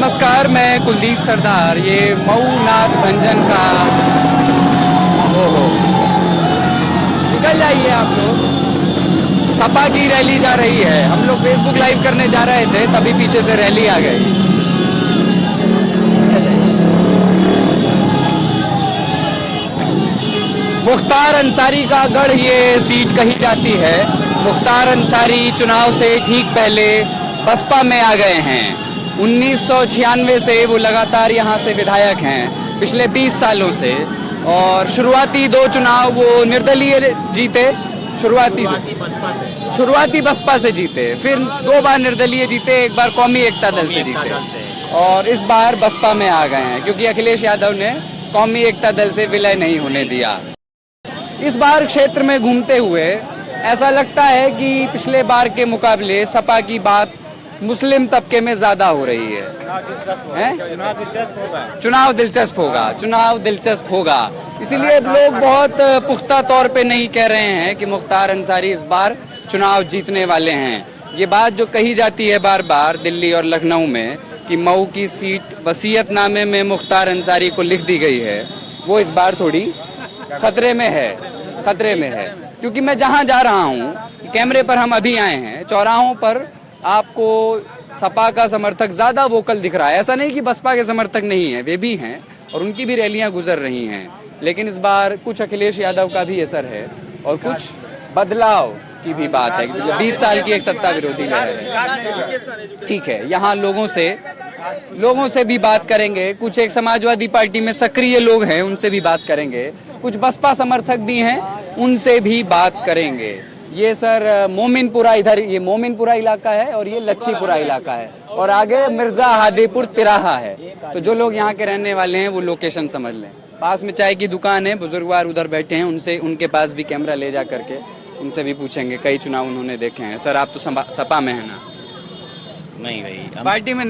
नमस्कार, मैं कुलदीप सरदार। ये मऊ नाथ भंजन का ओहो निकल जाइए आप लोग। सपा की रैली जा रही है। हम लोग फेसबुक लाइव करने जा रहे थे, तभी पीछे से रैली आ गई। मुख्तार अंसारी का गढ़ ये सीट कही जाती है। मुख्तार अंसारी चुनाव से ठीक पहले बसपा में आ गए हैं। 1996 से वो लगातार यहाँ से विधायक हैं, पिछले 20 सालों से। और शुरुआती 2 चुनाव वो निर्दलीय जीते। शुरुआती बसपा से जीते, फिर 2 बार निर्दलीय जीते, 1 बार कौमी एकता दल से जीते और इस बार बसपा में आ गए हैं क्योंकि अखिलेश यादव ने कौमी एकता दल से विलय नहीं होने दिया। इस बार क्षेत्र में घूमते हुए ऐसा लगता है कि पिछले बार के मुकाबले सपा की बात मुस्लिम तबके में ज्यादा हो रही है। चुनाव दिलचस्प होगा। इसीलिए लोग बहुत पुख्ता तौर पे नहीं कह रहे हैं कि मुख्तार अंसारी इस बार चुनाव जीतने वाले हैं। ये बात जो कही जाती है बार बार दिल्ली और लखनऊ में कि मऊ की सीट वसीयतनामे में मुख्तार अंसारी को लिख दी गई है, वो इस बार थोड़ी खतरे में है। क्योंकि मैं जहां जा रहा हूं, कैमरे पर हम अभी आए हैं, चौराहों पर आपको सपा का समर्थक ज्यादा वोकल दिख रहा है। ऐसा नहीं कि बसपा के समर्थक नहीं है, वे भी हैं और उनकी भी रैलियां गुजर रही हैं। लेकिन इस बार कुछ अखिलेश यादव का भी असर है और कुछ बदलाव की भी बात है। 20 साल की एक सत्ता विरोधी लहर है। ठीक है, यहाँ लोगों से भी बात करेंगे। कुछ एक समाजवादी पार्टी में सक्रिय लोग हैं, उनसे भी बात करेंगे। कुछ बसपा समर्थक भी हैं, उनसे भी बात करेंगे। ये सर मोमिनपुरा, इधर ये मोमिनपुरा इलाका है और ये लच्छीपुरा इलाका है और आगे मिर्जा हादीपुर तिराहा है। तो जो लोग यहाँ के रहने वाले हैं वो लोकेशन समझ लें। पास में चाय की दुकान है, बुजुर्गवार उधर बैठे हैं, उनके पास भी कैमरा ले जा करके उनसे भी पूछेंगे। कई चुनाव उन्होंने देखे हैं। सर, आप तो सपा में है ना? नहीं भाई, पार्टी में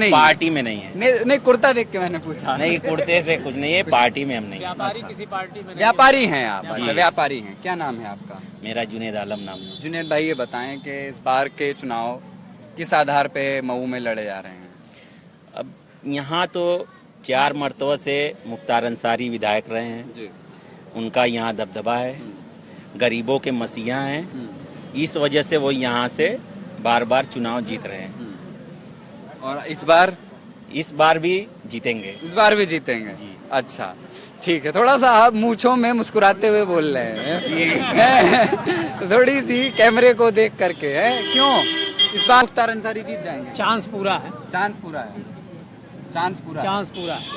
नहीं है। नहीं, कुर्ता देख के मैंने पूछा। नहीं, कुर्ते से कुछ नहीं है, पार्टी में हम नहीं। व्यापारी किसी पार्टी में? व्यापारी हैं आप? अच्छा, व्यापारी हैं। क्या नाम है आपका? मेरा जुनेद आलम नाम है। जुनेद भाई, ये बताएं कि इस बार के चुनाव किस आधार पे मऊ में लड़े जा रहे हैं? अब यहाँ तो 4 मरतबा से मुख्तार अंसारी विधायक रहे हैं जी। उनका यहाँ दबदबा है, गरीबों के मसीहा हैं। इस वजह से वो यहाँ से बार बार चुनाव जीत रहे हैं और इस बार भी जीतेंगे। अच्छा, ठीक है। थोड़ा सा आप मूंछों में मुस्कुराते हुए बोल रहे हैं थोड़ी सी कैमरे को देख करके है। क्यों इस बार मुख्तार अंसारी जीत जाएंगे? चांस पूरा है।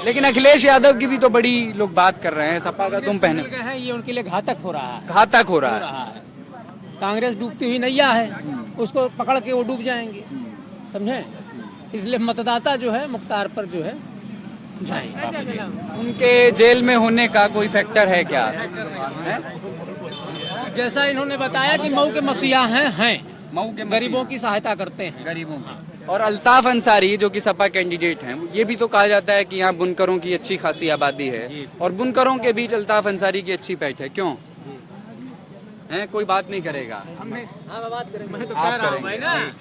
लेकिन अखिलेश यादव की भी तो बड़ी लोग बात कर रहे हैं। सपा का तुम पहने हैं, ये उनके लिए घातक हो रहा है। कांग्रेस डूबती हुई नैया है, उसको पकड़ के वो डूब जाएंगे, समझे? इसलिए मतदाता जो है मुख्तार पर जो है जाएंगे। उनके जेल में होने का कोई फैक्टर है क्या? जैसा इन्होंने बताया कि मऊ के मसीहा हैं मऊ के गरीबों की सहायता करते हैं, गरीबों की। और अल्ताफ अंसारी जो कि सपा कैंडिडेट हैं, ये भी तो कहा जाता है कि यहाँ बुनकरों की अच्छी खासी आबादी है और बुनकरों के बीच अल्ताफ अंसारी की अच्छी पैठ है। क्यों है? कोई बात नहीं करेगा। बात करेंगे। मैं तो कह रहा हूं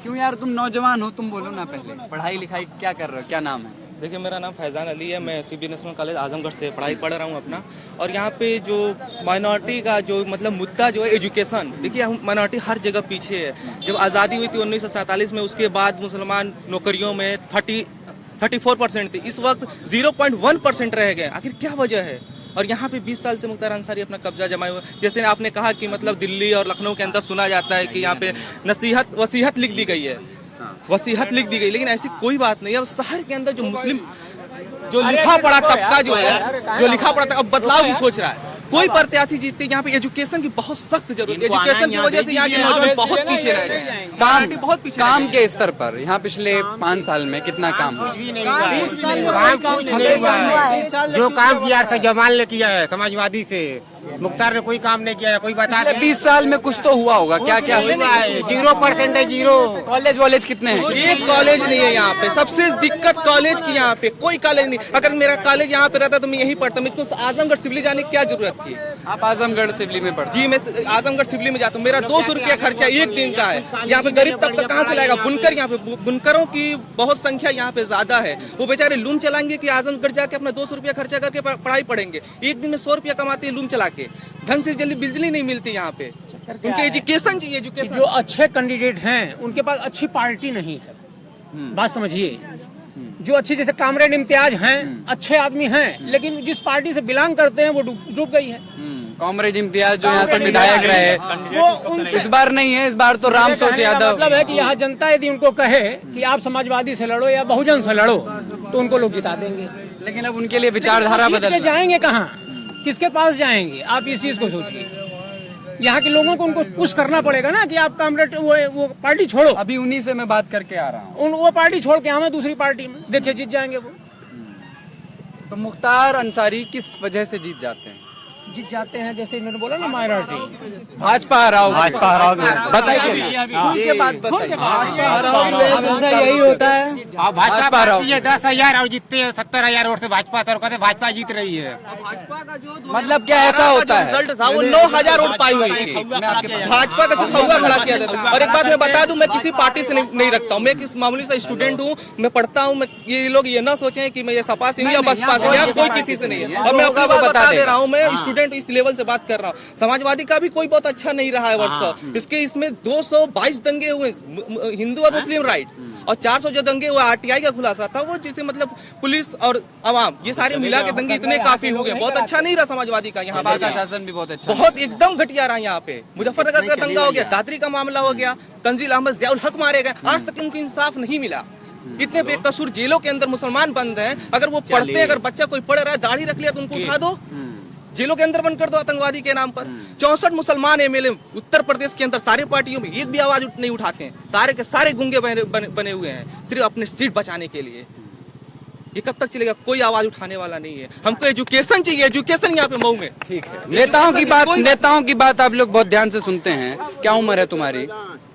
क्यों यार, तुम नौजवान हो, तुम बोलो ना। पहले पढ़ाई लिखाई क्या कर रहे हो? क्या नाम है? देखिए, मेरा नाम फैजान अली है। मैं सीबी नेशनल कॉलेज आजमगढ़ से पढ़ाई पढ़ रहा हूँ अपना। और यहाँ पे जो माइनॉरिटी का जो मतलब मुद्दा जो है एजुकेशन, देखिए माइनॉरिटी हर जगह पीछे है। जब आज़ादी हुई थी 1947 में, उसके बाद मुसलमान नौकरियों में 34% थी। इस वक्त 0.1% रह गए। आखिर क्या वजह है? और यहाँ पे 20 साल से मुख्तार अंसारी अपना कब्जा जमाए हुए। जैसे आपने कहा कि मतलब दिल्ली और लखनऊ के अंदर सुना जाता है कि यहाँ पे वसीयत लिख दी गई है, लेकिन ऐसी कोई बात नहीं है। अब शहर के अंदर जो मुस्लिम जो लिखा पढ़ा तबका जो है, जो लिखा पढ़ा अब बदलाव भी सोच रहा है। कोई प्रत्याशी जीतते, यहाँ पे एजुकेशन की बहुत सख्त जरूरत है। एजुकेशन की वजह से यहाँ के नौजवान बहुत पीछे रह गए। काम के स्तर पर यहाँ पिछले 5 साल में कितना काम हुआ? जो काम किया जमाल ने किया है समाजवादी से, मुख्तार ने कोई काम नहीं किया, कोई बता दे। 20 साल में कुछ तो हुआ होगा, क्या क्या हुआ है? 0% है, 0। कॉलेज वॉलेज कितने हैं? एक कॉलेज नहीं है यहाँ पे। सबसे दिक्कत कॉलेज की, यहाँ पे कोई कॉलेज नहीं। अगर मेरा कॉलेज यहाँ पे रहता तो मैं यहीं पढ़ता। मुझको आजमगढ़ सिवली जाने की क्या जरूरत थी? आप आजमगढ़ सिवली में पढ़ते? जी, मैं आजमगढ़ सिवली में जाता हूँ। मेरा 200 रुपया खर्चा एक दिन का है। यहाँ पे गरीब तबका कहाँ से लाएगा? बुनकर, यहाँ पे बुनकरों की बहुत संख्या यहाँ पे ज्यादा है। वो बेचारे लूम चलाएंगे कि आजमगढ़ जाके अपना 200 रुपया खर्चा करके पढ़ाई पढ़ेंगे? एक दिन में 100 रुपया कमाते हैं लूम चला के। ढंग से जल्दी बिजली नहीं मिलती यहाँ पे। उनके एजुकेशन चाहिए, एजुकेशन। जो अच्छे कैंडिडेट हैं उनके पास अच्छी पार्टी नहीं है, बात समझिए। जो अच्छी, जैसे कामरेड इम्तियाज हैं, अच्छे आदमी हैं, लेकिन जिस पार्टी से बिलोंग करते हैं वो डूब गई है। कॉमरेड इम्तियाज जो यहाँ से विधायक रहे, वो इस बार नहीं है, इस बार तो राम सोच यादव। मतलब है कि यहाँ जनता यदि उनको कहे कि आप समाजवादी से लड़ो या बहुजन से लड़ो तो उनको लोग जिता देंगे। लेकिन अब उनके लिए विचारधारा बदल जाएंगे कहाँ, किसके पास जाएंगे? आप इस चीज को सोचिए। यहाँ के लोगों को उनको पुश करना पड़ेगा ना कि आप कामरेड वो पार्टी छोड़ो। अभी उन्हीं से मैं बात करके आ रहा हूँ। वो पार्टी छोड़ के हमें दूसरी पार्टी में देखिए, जीत जाएंगे वो। तो मुख्तार अंसारी किस वजह से जीत जाते हैं? जीत जाते हैं, जैसे इन्होंने बोला ना, माइनॉरिटी। भाजपा हराओ, बताइए। यही होता है। भाजपा हराओ 10,000 और जीतते हैं 70,000 वोट से भाजपा सर कहते भाजपा जीत रही है। मतलब क्या ऐसा होता है? रिजल्ट था वो 9,000 वोट पाई हुई थी। भाजपा का सिर्फ हवा खड़ा किया जाता। और एक बात मैं बता दूं, मैं किसी पार्टी से नहीं रखता हूँ। मैं किस मामूली सा स्टूडेंट हूँ, मैं पढ़ता हूँ। ये लोग ये ना सोचें कि मैं ये सपा से हूँ या बसपा से, या कोई किसी से नहीं है। और मैं अपनी बात बता दे रहा हूँ, मैं स्टूडेंट इस लेवल से बात कर रहा हूँ। समाजवादी का भी कोई बहुत अच्छा नहीं रहा है वर्ष। इसमें 222 दंगे हुए, हिंदू और मुस्लिम राइट, और 400 जो दंगे हुए आरटीआई का खुलासा था, वो जिसे मतलब पुलिस और अवाम, ये सारे मिला के दंगे इतने काफी हो गए। बहुत अच्छा नहीं रहा समाजवादी का यहाँ पे। शासन भी बहुत अच्छा, बहुत एकदम घटिया रहा यहाँ पे। मुजफ्फरनगर का दंगा हो गया, दादरी का मामला हो गया, तंजील अहमद जियाउल हक मारे गए, आज तक इनको इंसाफ नहीं मिला। इतने बेकसूर जेलों के अंदर मुसलमान बंद हैं। अगर वो पढ़ते, अगर बच्चा कोई पढ़ रहा है, दाढ़ी रख लिया तो उनको उठा दो, जेलों के अंदर बंद कर दो आतंकवादी के नाम पर। 64 मुसलमान एमएलए उत्तर प्रदेश के अंदर सारी पार्टियों में एक भी आवाज नहीं उठाते हैं। सारे के सारे गूंगे बने हुए हैं सिर्फ अपने सीट बचाने के लिए। ये कब तक चलेगा? कोई आवाज उठाने वाला नहीं है। हमको एजुकेशन चाहिए, एजुकेशन यहाँ पे मऊ में। ठीक है। नेताओं की बात आप लोग बहुत ध्यान से सुनते हैं। क्या उम्र है तुम्हारी?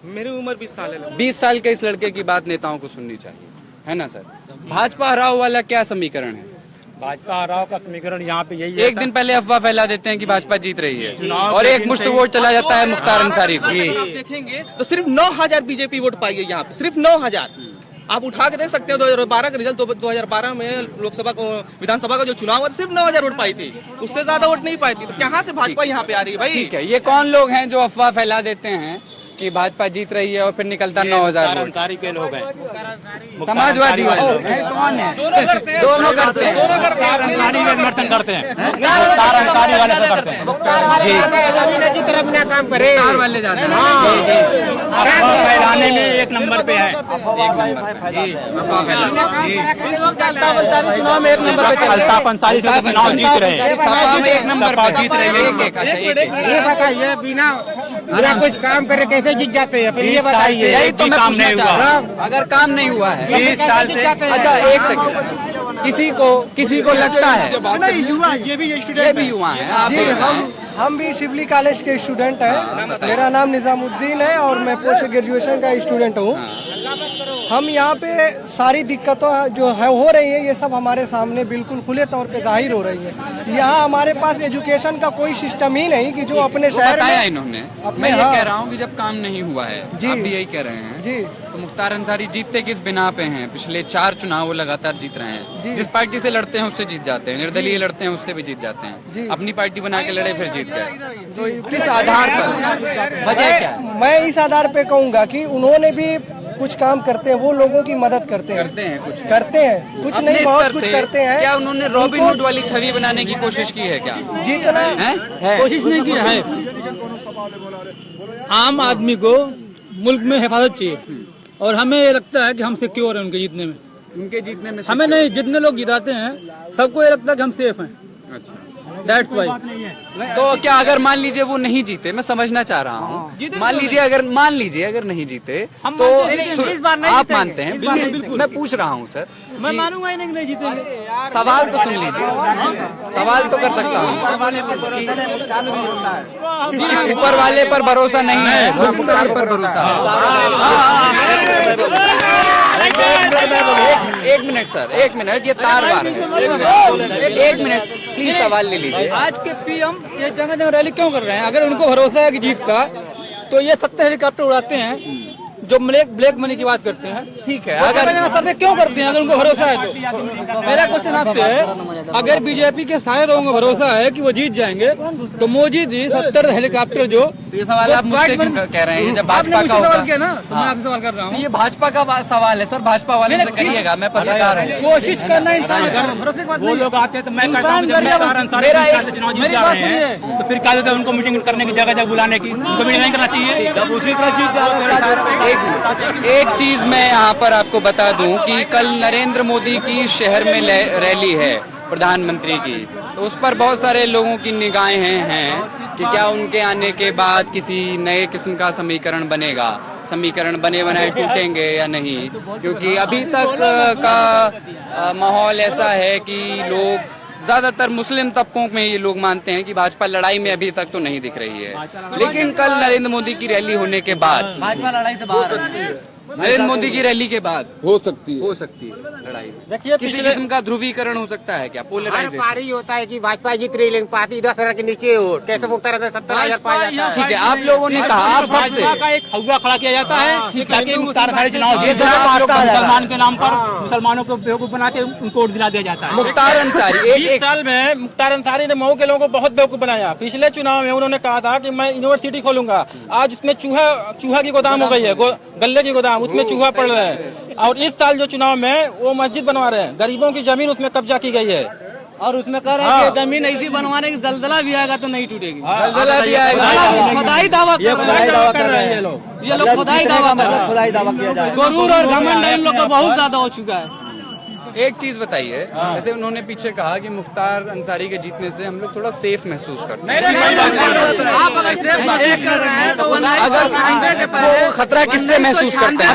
मेरी उम्र 20 साल है। 20 साल के इस लड़के की बात नेताओं को सुननी चाहिए, है ना सर? भाजपा हराओ वाला क्या समीकरण है? भाजपा हराओ का समीकरण यहाँ पे यही है। एक दिन पहले अफवाह फैला देते हैं कि भाजपा जीत रही है और एक मुश्त वोट चला जाता है मुख्तार अंसारी को। आप देखेंगे तो सिर्फ 9,000 बीजेपी वोट पाई है यहाँ पे, सिर्फ 9,000। आप उठा के देख सकते हो 2012 का रिजल्ट। 2012 में लोकसभा को, विधानसभा का जो चुनाव हुआ सिर्फ 9,000 वोट पाई थी, उससे ज्यादा वोट नहीं पाई थी। तो कहाँ से भाजपा यहाँ पे आ रही है भाई? ठीक है, ये कौन लोग हैं जो अफवाह फैला देते हैं कि भाजपा जीत रही है और फिर निकलता 9,000 वोट? के लोग हैं, समाजवादी वाले कौन है? दोनों करते हैं। समर्थन करते हैं, अंसारी वाले से करते हैं। काम करे वाले जाते हैं, फैलाने में एक नंबर पे है। चुनाव में एक नंबर पे अल्ताफ अंसारी से चुनाव जीत रहे हैं, सपा में एक नंबर पे जीत रहे हैं। ये बताइए बिना कुछ काम करे कैसे जीत जाते हैं? ये बताइए, यही तो मैं पूछना चाह रहा हूं। अगर काम नहीं हुआ है 20 साल से। अच्छा एक सेकंड, किसी को लगता है ये भी युवा है आप? हम भी सिवली कॉलेज के स्टूडेंट हैं। मेरा नाम निजामुद्दीन है और मैं पोस्ट ग्रेजुएशन का स्टूडेंट हूँ। हम यहाँ पे सारी दिक्कतों जो है हो रही है, ये सब हमारे सामने बिल्कुल खुले तौर पे जाहिर हो रही है। यहाँ हमारे पास एजुकेशन का कोई सिस्टम ही नहीं कि जो अपने शहर बताया इन्होंने। मैं ये कह रहा हूँ कि जब काम नहीं हुआ है, जी, आप भी यही कह रहे हैं जी, तो मुख्तार अंसारी जीतते किस बिना पे हैं? पिछले 4 चुनाव वो लगातार जीत रहे हैं। जिस पार्टी से लड़ते हैं उससे जीत जाते हैं, निर्दलीय लड़ते हैं उससे भी जीत जाते हैं, अपनी पार्टी बना के लड़े फिर जीत गए। तो किस आधार पर, वजह क्या है? मैं इस आधार पे कहूँगा कि उन्होंने भी कुछ काम करते हैं, वो लोगों की मदद करते हैं, कुछ नहीं बहुत कुछ करते हैं। क्या उन्होंने रॉबिन हुड वाली छवि बनाने की कोशिश की है? क्या जीतना कोशिश नहीं की है। आम आदमी को मुल्क में हिफाजत चाहिए और हमें ये लगता है कि हम सिक्योर हैं उनके जीतने में। उनके जीतने में हमें नहीं, जितने लोग जिताते हैं सबको ये लगता है कि हम सेफ हैं। अच्छा, दैट्स वाई। तो क्या अगर मान लीजिए वो नहीं जीते, मैं समझना चाह रहा हूँ, मान लीजिए अगर नहीं जीते तो आप मानते हैं, मैं पूछ रहा हूँ सर, मैं मानूंगा ही नहीं जीतेंगे। सवाल तो सुन लीजिए, सवाल तो कर सकता हूँ। ऊपर वाले पर भरोसा नहीं है, मुख्तार पर भरोसा है। एक मिनट सर, एक मिनट, ये तार बार है, एक मिनट प्लीज सवाल ले लीजिए। आज के पीएम ये जगह जगह रैली क्यों कर रहे हैं? अगर उनको भरोसा है कि जीत का, तो ये 70 हेलीकॉप्टर उड़ाते हैं जो ब्लैक मनी की बात करते हैं। ठीक है, अगर सर्वे क्यों करते हैं अगर उनको भरोसा है तो? मेरा क्वेश्चन आपसे है, अगर बीजेपी के सारे लोगों को भरोसा है कि वो जीत जाएंगे, तो मोदी जी 70 हेलीकॉप्टर जो ये सवाल आप मुझसे क्यों कह रहे हैं? जब भाजपा का सवाल किया होगा, ना, तो मैं आपसे सवाल कर रहा हूँ। ये भाजपा का सवाल है सर, भाजपा वाले से करिएगा, मैं पत्रकार हूँ। कोशिश करना इंसान भरोसे की बात वो नहीं लोग आते हैं तो मैं कहता हूँ इंसान जब गरीब- मुख्तार अंसारी मेरा विधायक एक- से चुनाव जीत मेरी जा बात रहे हैं सुनिए। तो फिर क्या देते हैं उनको मीटिंग करने की जगह बुलाने की, उनको मीटिंग नहीं करना चाहिए। जब उसी तरह जीत जा रहे हैं एक चीज मैं यहाँ पर आपको बता दूं कि कल नरेंद्र मोदी की शहर में रैली है प्रधानमंत्री की, तो उस पर बहुत सारे लोगों की निगाहें हैं कि क्या उनके आने के बाद किसी नए किस्म का समीकरण बनेगा, समीकरण बने बनाए टूटेंगे या नहीं, क्योंकि अभी तक का माहौल ऐसा है कि लोग ज्यादातर मुस्लिम तबकों में ये लोग मानते हैं कि भाजपा लड़ाई में अभी तक तो नहीं दिख रही है, लेकिन कल नरेंद्र मोदी की रैली होने के बाद, भाजपा लड़ाई से बाहर नरेंद्र मोदी की रैली के बाद हो सकती है। लड़ाई, देखिए किसी किस्म का ध्रुवीकरण हो सकता है क्या? हर पोलराइजेशन। पारी होता है कि भाजपा जीत रही लेकिन पार्टी 10,000 के नीचे हो, कैसे मुख्तार 70,000 पाया जाता है। ठीक है, आप लोगों ने कहा, आप सबसे भाजपा का एक हौवा खड़ा किया जाता है ताकि मुख्तार अंसारी चुनाव जीत सब जाए। आप लोग मुसलमान के नाम पर मुसलमानों को बेवकूफ बना के उनको वोट दिला दिया जाता है। मुख्तार अंसारी 20 साल में मुख्तार अंसारी ने मऊ के लोगों को बहुत बेवकूफ बनाया। पिछले चुनाव में उन्होंने कहा था कि मैं यूनिवर्सिटी खोलूंगा, आज उसमें चूहा की गोदाम हो गई है, गल्ले की गोदाम, उसमें चूहा पड़ रहा है। और इस साल जो चुनाव में वो मस्जिद बनवा रहे हैं, गरीबों की जमीन उसमें कब्जा की गई है, और उसमें कह रहे हैं कि जमीन ऐसी बनवाने की जलजला भी आएगा तो नहीं टूटेगी। जलजला भी आएगा। खुदाई दावा कर रहे हैं ये लोग खुदाई दावा कर रहे हैं। खुदाई दावा किया जाए। गुरूर और घमंड इन लोग को बहुत ज्यादा हो चुका है। एक चीज बताइए, जैसे उन्होंने पीछे कहा कि मुख्तार अंसारी के जीतने से हम लोग थोड़ा सेफ महसूस करते हैं, आप अगर सेफ महसूस कर रहे हैं तो अगर वो खतरा किससे महसूस करते हैं?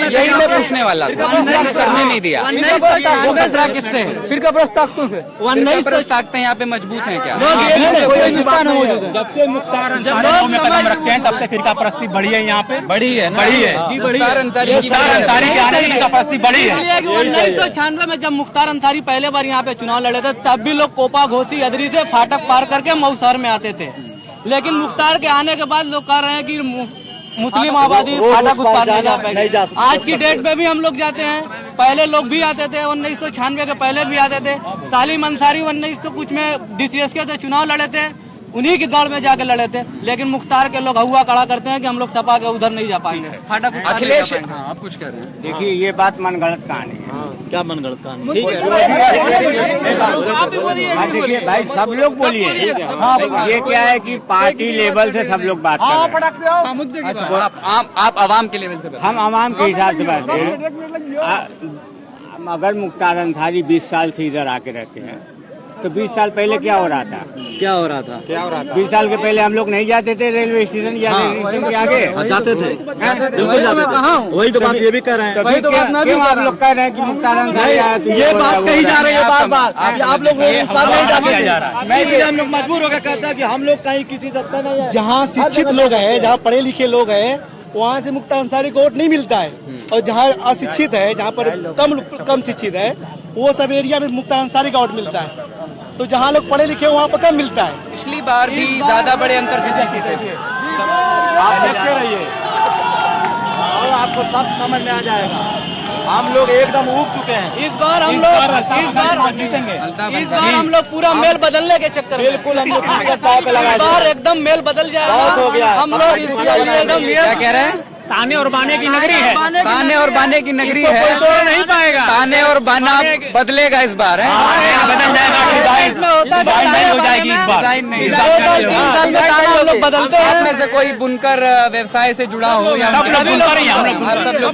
यही मैं पूछने वाला था, आपने करने नहीं दिया। वो खतरा किससे है? फिर का ताकतों से ताकतें यहाँ पे मजबूत हैं क्या? जब से मुख्तार अंसारी गाँव में कदम रखते हैं तब से फिरका परस्ती बढ़ी है यहाँ पे, बड़ी है ना? बड़ी है। मुख्तार अंसारी की मुख्तार अंसारी के आने से फिरका परस्ती बढ़ी है। 1996 में जब मुख्तार अंसारी पहले बार यहाँ पे चुनाव लड़े थे, तब भी लोग कोपा घोसी अदरी से फाटक पार करके मऊ शहर में आते थे, लेकिन मुख्तार के आने के बाद लोग कह रहे हैं कि मुस्लिम आबादी फाटक उस पार नहीं जा पाएगी। आज की डेट में भी हम लोग जाते हैं, पहले लोग भी आते थे, 1996 के पहले भी आते थे। सालिम अंसारी 1900 कुछ में DCS के से चुनाव लड़े थे, उन्हीं की दौड़ में जाके लड़े थे, लेकिन मुख्तार के लोग हुआ खड़ा करते हैं कि हम लोग सपा के उधर नहीं जा पाएंगे, फाटक अखिलेश, आप कुछ कह रहे हैं? देखिए ये बात मनगढ़ंत कहानी है। क्या मनगढ़ंत कहानी? ठीक है देखिए भाई, सब लोग बोलिए। ये क्या है कि पार्टी लेवल से सब लोग बात कर रहे हैं। आप आवाम के लेवल से बात। हम आवाम के हिसाब से बात हैं। अगर मुख्तार अंसारी 20 साल से इधर आके रहते हैं तो 20 साल पहले क्या हो रहा था? 20 साल के पहले हम लोग नहीं जाते थे रेलवे स्टेशन या रेलवे स्टेशन के आगे जाते थे, वही तो बात ये भी कर रहे हैं। क्यों आप लोग कह रहे हैं कि मुख्तार अंसारी आया तो ये बात कही जा रही है बार बार। आप लोग हम लोग मजबूर होकर कहते हैं कि हम लोग कहीं किसी दफ्तर नहीं है। जहाँ शिक्षित लोग हैं, जहाँ पढ़े लिखे लोग हैं, वहाँ से मुख्तार अंसारी को वोट नहीं मिलता है, और जहाँ अशिक्षित है, जहाँ पर कम शिक्षित है, वो सब एरिया में मुख्तार अंसारी का वोट मिलता है। तो जहाँ लोग पढ़े लिखे वहाँ पर कम मिलता है। पिछली बार भी ज्यादा बड़े अंतर से जीते थे। आप देखते रहिए और आपको सब समझ में आ जाएगा। हम लोग एकदम उब चुके हैं। इस बार हम लोग जीतेंगे। इस बार हम लोग पूरा मेल बदलने के चक्कर में, बिल्कुल हम लोग इस बार एकदम मेल बदल जाएगा। बहुत हो गया। हम लोग इसके लिए एकदम क्या कह रहे हैं? ताने और बाने की नगरी है, ताने और बाने की नगरी है, कोई तोड़ नहीं पाएगा। ताने और बाना बदलेगा इस बार, है? बदल जाएगा, डिजाइन हो जाएगी इस बार। डिजाइन नहीं। 2 साल 3 साल में ताने हम लोग बदलते आप हैं। में से कोई बुनकर व्यवसाय से जुड़ा हो या सब लोग बुनकर ही हैं, हम लोग आप सब लोग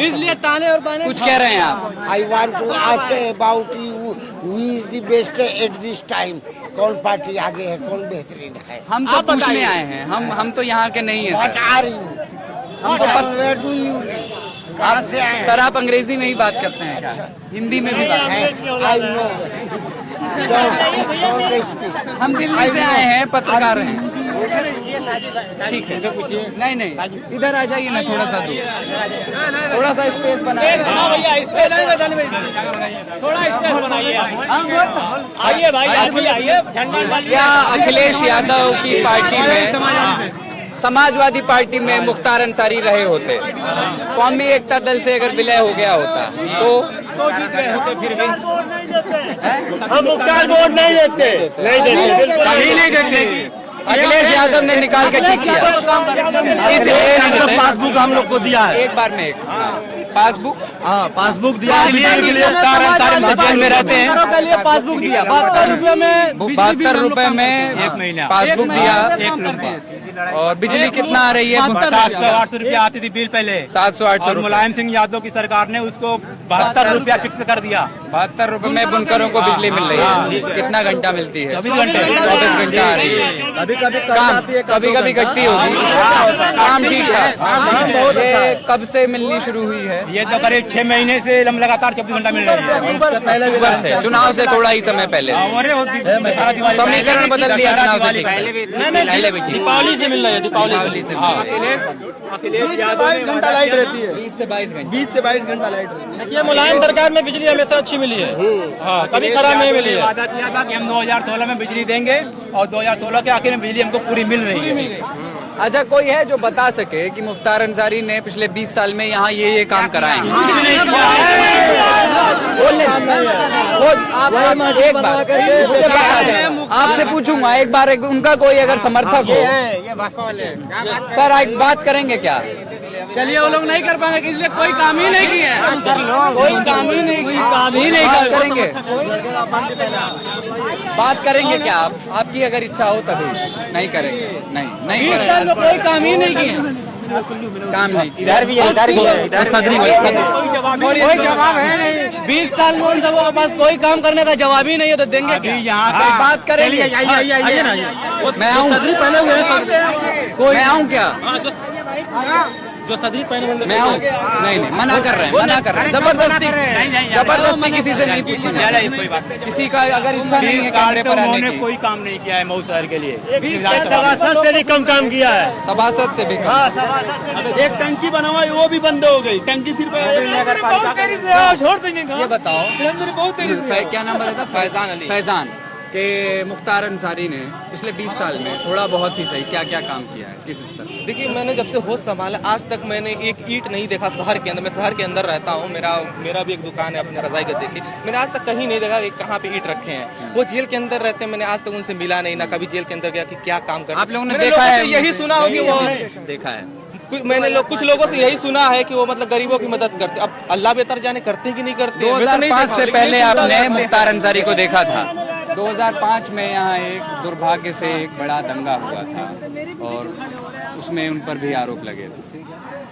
इसलिए ताने और बाने कुछ कह रहे हैं आप? I want to ask about you is the best at this time, कौन पार्टी आगे है, कौन बेहतरीन है। हम तो पूछने आए हैं, हम तो यहाँ के नहीं है व्हाट आर यू, हम तो वेयर डू यू लिव, कहाँ से आए हैं? सर आप अंग्रेजी में ही बात करते हैं क्या? हिंदी में भी बात आई नो, हम दिल्ली से आए हैं, पत्रकार हैं। ठीक है तो पूछिए। नहीं इधर आ जाइए ना, थोड़ा सा दूर, थोड़ा सा स्पेस बनाइए। थोड़ा स्पेस बनाइए, आइए भाई, आइए। क्या अखिलेश यादव की पार्टी में, समाजवादी पार्टी में मुख्तार अंसारी रहे होते, कौमी एकता दल से अगर विलय हो गया होता तो जीत रहे होते फिर भी। हम मुख्तार वोट नहीं देते, कभी नहीं देते। अखिलेश यादव ने निकाल के ठीक किया। पासबुक हम लोग को दिया है, एक बार में एक पासबुक, हाँ पासबुक दिया है। में रहते हैं, पासबुक दिया 72 रुपए में, 72 रुपए में एक महीना पासबुक दिया। और बिजली कितना आ रही है? 700-800 रुपया आती थी बिल पहले, 700-800 रुपए। मुलायम सिंह यादव की सरकार ने उसको 72 रुपया फिक्स कर दिया। 72 रुपए में बुनकरों को बिजली मिल रही है। कितना घंटा मिलती है? 24 घंटे 24 घंटा आ रही है। कभी कभी घटती होगी। काम ठीक था। ये कब से मिलनी शुरू हुई है? ये तो करीब 6 महीने से लगातार 24 घंटा मिल रहा है। अक्टूबर से, चुनाव से थोड़ा ही समय पहले से। समीकरण बदल दिया चुनाव से। पहले भी दीपावली से मिल रहा है, दीपावली से। अखिलेश यादव 22 घंटा लाइट रहती है, 20 से 22 घंटे। 20 से 22 घंटा लाइट रहती है। ये मुलायम सरकार में बिजली हमेशा अच्छी मिली है, हाँ कभी खराब नहीं मिली है। वादा किया था कि हम 2016 में बिजली देंगे और 2016 के आखिर में बिजली हमको पूरी मिल रही है। अच्छा कोई है जो बता सके कि मुख्तार अंसारी ने पिछले 20 साल में यहाँ ये काम कराए हैं? बोल आप एक बार मुझे बता दें, आपसे पूछूंगा एक बार, उनका कोई अगर समर्थक हो। सर एक बात करेंगे क्या? चलिए वो लोग नहीं कर पाएंगे, इसलिए कोई काम ही नहीं किया, कोई काम ही नहीं करेंगे। बात करेंगे क्या आप? आपकी अगर इच्छा हो तभी। नहीं करेंगे, नहीं करेंगे। कोई काम ही नहीं किया, काम नहीं। इधर भी है, इधर भी है, इधर सदरी कोई जवाब है नहीं। 20 साल में उन सबों के पास कोई काम करने का जवाब ही नहीं है, तो देंगे क्या? यहाँ से बात करेंगे। मैं आऊँ? मैं आऊँ क्या? जो सदरी पहने मैं आऊँ? नहीं मना कर रहे हैं, जबरदस्ती किसी से नहीं पूछूंगा। किसी का अगर इच्छा नहीं है कैमरे पर आने की। कोई काम नहीं किया है मऊ शहर के लिए, सभासद से भी कम काम किया है, सभासद से भी कम। एक टंकी बनवाई वो भी बंद हो गई, टंकी सिर्फ नगर पालिका छोड़ देंगे। ये बताओ क्या नाम बताया था? फैजान के मुख्तार अंसारी ने पिछले 20 साल में थोड़ा बहुत ही सही क्या क्या काम किया है, किस स्तर? देखिए मैंने जब से होश संभाला आज तक मैंने एक ईंट नहीं देखा शहर के अंदर। मैं शहर के अंदर रहता हूँ, मेरा भी एक दुकान है अपने रजाई गद्दे की। मैंने आज तक कहीं नहीं देखा कि कहाँ पे ईंट रखे हैं। वो जेल के अंदर रहते हैं, मैंने आज तक उनसे मिला नहीं, ना कभी जेल के अंदर गया कि क्या काम कर। आप लोगों ने देखा है? यही सुना हो कि वो देखा है। मैंने कुछ लोगों से यही सुना है कि वो मतलब गरीबों की मदद करते। अब अल्लाह बेहतर जाने करते कि नहीं करते। 2005 से पहले आपने मुख्तार अंसारी को देखा था। 2005 में यहाँ एक दुर्भाग्य से एक बड़ा दंगा हुआ था और उसमें उन पर भी आरोप लगे थे,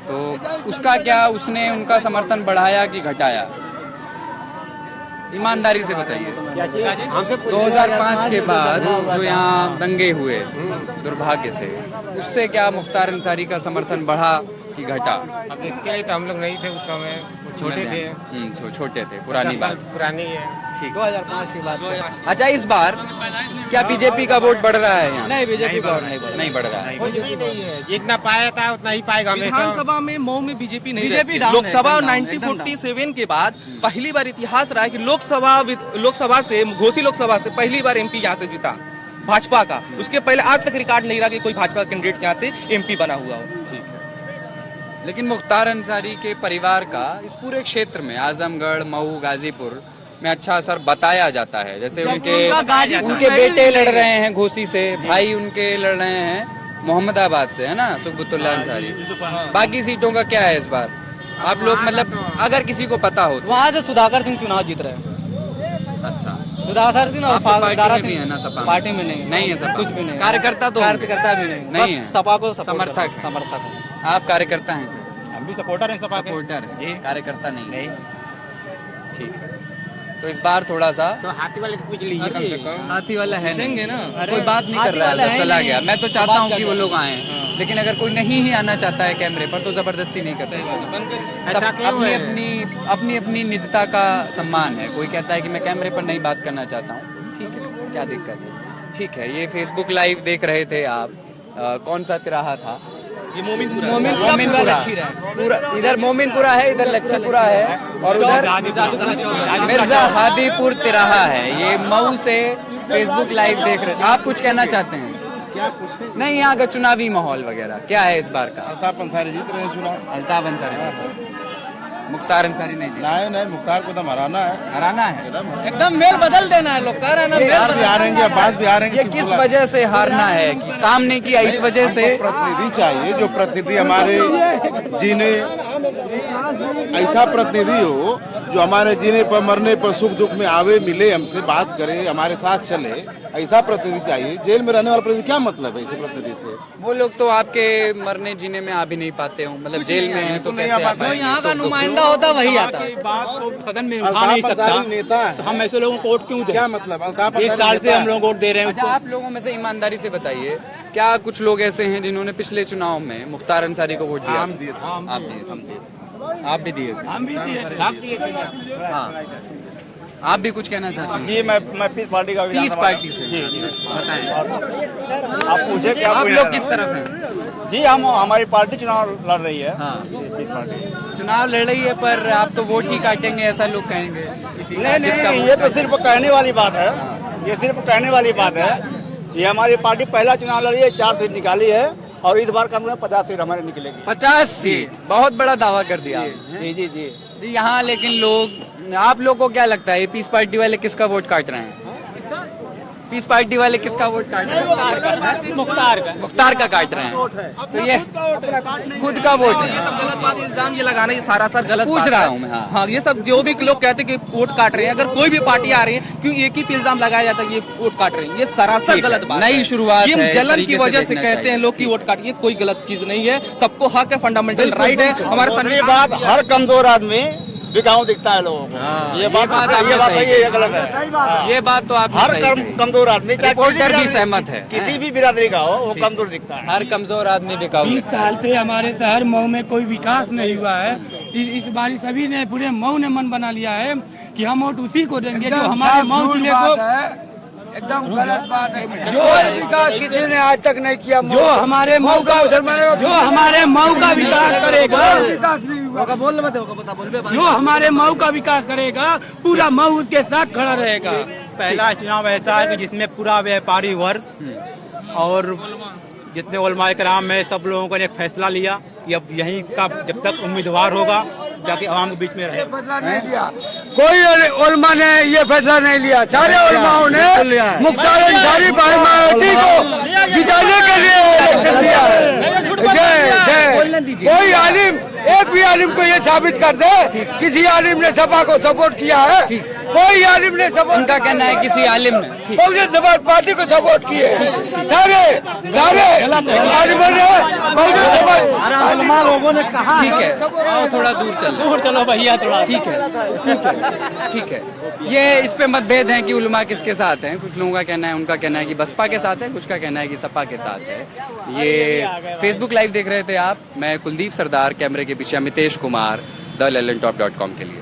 तो उसका क्या, उसने उनका समर्थन बढ़ाया कि घटाया? ईमानदारी से बताइए। 2005 के बाद जो यहाँ दंगे हुए दुर्भाग्य से, उससे क्या मुख्तार अंसारी का समर्थन बढ़ा कि घटा? अब इसके लिए तो हम लोग नहीं थे उस समय, छोटे थे। छोटे थे, पुरानी बात, पुरानी है। ठीक। 2005 की बात। अच्छा इस बार क्या बीजेपी का वोट बढ़ रहा है यहाँ? नहीं, बीजेपी का नहीं बढ़ रहा है। जितना पाया था उतना ही पाएगा। विधानसभा में मऊ में बीजेपी नहीं बीजेपी रहती। लोकसभा 1947 के बाद पहली बार इतिहास रहा है कि लोकसभा से घोसी लोकसभा से पहली बार एमपी यहाँ से जीता भाजपा का। उसके पहले आज तक रिकॉर्ड नहीं रहा कि कोई भाजपा कैंडिडेट यहाँ से एमपी बना हुआ हो। लेकिन मुख्तार अंसारी के परिवार का इस पूरे क्षेत्र में आजमगढ़, मऊ, गाजीपुर में अच्छा असर बताया जाता है। जैसे उनके बेटे लड़ रहे हैं घोसी से, भाई उनके लड़ रहे हैं मोहम्मदाबाद से, है ना, सुब्बतुल्लाह अंसारी। बाकी सीटों का क्या है इस बार? आप लोग मतलब अगर किसी को पता हो? वहाँ से सुधाकर सिंह चुनाव जीत रहे हैं। अच्छा, सुधाकर सिंह और पार्टी में भी है ना? सपा पार्टी में नहीं है, सपा कुछ भी नहीं। कार्यकर्ता तो कार्यकर्ता भी नहीं है, सपा को समर्थक है। आप कार्यकर्ता हैं सर? हम भी सपोर्टर हैं सपा के। सपोर्टर है जी, कार्यकर्ता नहीं। नहीं। ठीक है। तो इस बार थोड़ा सा तो हाथी वाले से पूछ लीजिए कम से कम। हाथी वाला है नहीं। ना कोई बात नहीं कर रहा है तो चला गया। मैं तो चाहता हूँ कि वो लोग आए, लेकिन अगर कोई नहीं ही आना चाहता है कैमरे पर तो जबरदस्ती नहीं कर सकते। सब अपनी अपनी निजता का सम्मान है। कोई कहता है कि मैं कैमरे पर नहीं बात करना चाहता हूँ, ठीक है, क्या दिक्कत है। ठीक है, ये फेसबुक लाइव देख रहे थे आप, कौन सा तिराहा था? ये मोमिनपुरा पूरा इधर मोमिनपुरा है, इधर लच्छीपुरा है और उधर मिर्जा हादीपुर तिराहा है। ये मऊ से फेसबुक लाइव देख रहे थे। आप कुछ कहना चाहते हैं? क्या कुछ नहीं, यहाँ का चुनावी माहौल वगैरह क्या है इस बार का? अल्ताफ अंसारी जीत रहे हैं चुनाव। अल्ताफ अंसारी, मुख्तार अंसारी नहीं जीते। नहीं, मुख्तार को एकदम हराना है, एकदम मेल बदल देना है, लोग कह रहे हैं ना, बिहार भी हारेंगे, अब्बास भी हारेंगे। ये किस वजह से हारना है? कि काम नहीं किया इस वजह से? प्रतिनिधि चाहिए, जो प्रतिनिधि हमारे जीने, ऐसा प्रतिनिधि हो जो हमारे जीने पर मरने पर सुख दुख में आवे, मिले, हमसे बात करे, हमारे साथ चले, ऐसा प्रतिनिधि चाहिए। जेल में रहने वाला प्रतिनिधि क्या मतलब है ऐसे प्रतिनिधि से? वो लोग तो आपके मरने जीने में आ भी नहीं पाते हो, मतलब जेल में है तो कैसे आ पाएंगे? यहाँ का नुमाइंदा होता वही आता है। बात को सदन में उठा नहीं सकता नेता है, तो हम ऐसे लोगों को वोट क्यों दें? क्या मतलब? अल्ताफ 20 साल से हम लोग वोट दे रहे हैं। अच्छा, आप लोगों में से ईमानदारी से बताइए, क्या कुछ लोग ऐसे हैं जिन्होंने पिछले चुनाव में मुख्तार अंसारी को वोट दिया? हम दिए, आप भी दिए? हम भी दिए। हाँ, आप भी कुछ कहना चाहते हैं? जी, मैं पीस पार्टी का पीस पार्टी से। जी, बताएं, आप पूछे क्या? आप लोग किस तरफ हैं? जी, हम हमारी पार्टी चुनाव लड़ रही है। हाँ, पीस पार्टी चुनाव लड़ रही है, पर आप तो वोट ही काटेंगे ऐसा लोग कहेंगे। नहीं, ये तो सिर्फ कहने वाली बात है, ये सिर्फ कहने वाली बात है। ये हमारी पार्टी पहला चुनाव लड़ी है, 4 सीट निकाली है और इस बार कम 50 सीट हमारे निकलेगी। 50 सीट, बहुत बड़ा दावा कर दिया आपने। जी जी जी, यहाँ लेकिन लोग, आप लोग को क्या लगता है ये पीस पार्टी वाले किसका वोट काट रहे हैं? पीस पार्टी वाले किसका वोट काट रहे हैं? मुख्तार का काट रहे हैं। तो ये खुद का वोट है। ये सब गलत बात, इल्जाम ये लगाना, ये सारा सर गलत पूछ बात रहा है। हूँ मैं। हाँ, ये सब जो भी लोग कहते हैं कि वोट काट रहे हैं, अगर कोई भी पार्टी आ रही है, क्यों एक ही पे इल्जाम लगाया जाता है ये वोट काट रहे हैं? ये सरासर गलत बात है। नई शुरुआत ये है, जलन की वजह से कहते हैं लोग की वोट काट, ये कोई गलत चीज नहीं है। सबको हक है, फंडामेंटल राइट है हमारे संविधान। बात, हर कमजोर आदमी बिकाऊ दिखता है लोगों को। ये बात सही है, ये गलत है। ये बात तो आप हर कमजोर आदमी, रिपोर्टर भी सहमत है, किसी भी बिरादरी का हो, वो कमजोर दिखता है। हर कमजोर आदमी बिकाऊ। 20 साल से हमारे शहर मऊ में कोई विकास नहीं हुआ है। इस बार सभी ने, पूरे मऊ ने मन बना लिया है कि हम वोट उसी को देंगे जो हमारे मऊ जिले को। एकदम गलत बात है। जो विकास किसी ने आज तक नहीं किया, जो हमारे मऊ का विकास करेगा, जो हमारे मऊ का विकास करेगा, पूरा मऊ उसके साथ खड़ा रहेगा। पहला चुनाव ऐसा है कि जिसमें पूरा व्यापारी वर्ग और जितने उलमाए कराम में सब लोगों को एक फैसला लिया कि अब यहीं का जब तक उम्मीदवार होगा जाके आवाम के बीच में रहे। कोई उलमा ने ये फैसला नहीं लिया, सारे उलमाओं ने मुख्तार अंसारी माइनॉरिटी को जिताने के लिए इलेक्शन दिया है। कोई आलिम, एक भी आलिम को ये साबित कर दे किसी आलिम ने सपा को सपोर्ट किया है? कोई आलिम ने सपोर्ट, उनका कहना है किसी आलिम ने बहुजन समाज पार्टी को सपोर्ट किए। सारे आलिमों ने बहुजन समाज लोगों ने कहा। ठीक है, आओ थोड़ा दूर चलो भैया, थोड़ा ठीक है। ये इस पे मतभेद है कि उलमा किसके साथ हैं। कुछ लोगों का कहना है, उनका कहना है कि बसपा के साथ है, कुछ का कहना है कि सपा के साथ है। ये फेसबुक लाइव देख रहे थे आप, मैं कुलदीप सरदार, कैमरे के पीछे अमितेश कुमार, thelellentop.com के लिए।